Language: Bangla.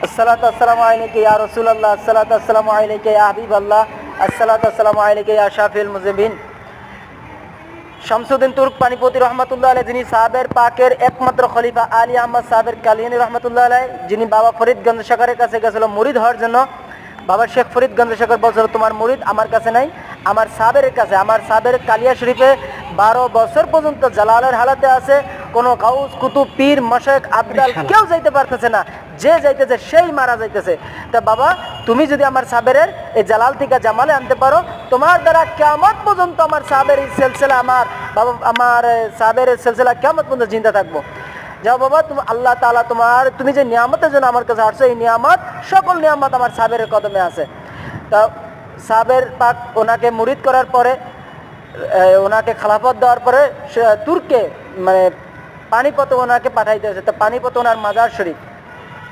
আসসালাতু আসসালামু আলাইকা ইয়া রাসূলুল্লাহ, আসসালাতু আসসালামু আলাইকা ইয়া হাবিবাল্লাহ, আসসালাতু আসসালামু আলাইকা ইয়া শাফিউল মুযনিবিন। শামসুদ্দিন তুর্ক পানিপতি রহমতুল্লাহ আলাইহি, যিনি সাহাবের পাকের একমাত্র খলিফা আলী আহমদ সাহেবের কালিয়ানী রহমতুল্লাহ আলাইহি, যিনি বাবা ফরিদগঞ্জ শেখরের কাছে গেছিল মুরিদ হওয়ার জন্য। বাবা শেখ ফরিদগঞ্জ শেখর বলছিল, তোমার মুরিদ আমার কাছে নাই, আমার সাবের কাছে। আমার সাবের কালিয়া শরীফে 12 বছর পর্যন্ত জালালের হালাতে আছে। কোনো গাউস কুতুব পীর মশায়েখ আবদাল কেউ যাইতে পারতেছে না, যে যাইতেছে সেই মারা যাইতেছে। তা বাবা, তুমি যদি আমার সাবেরের এই জালাল থেকে জামালে আনতে পারো, তোমার দ্বারা কিয়ামত পর্যন্ত আমার সাবের এই সিলসিলা, আমার সাবের সিলসিলা কিয়ামত পর্যন্ত জিন্দা থাকবো। যাও বাবা, তুমি আল্লাহ তাআলা তুমি যে নিয়ামতের জন্য আমার কাছে আসছো, এই নিয়ামত সকল নিয়ামত আমার সাবেরের কদমে আছে। তা সাবের পাক ওনাকে মুরিদ করার পরে, ওনাকে খেলাফত দেওয়ার পরে তুর্কে মানে পানিপথে ওনাকে পাঠাইতে হয়েছে। তা পানিপথে ওনার মাজার শরীফ,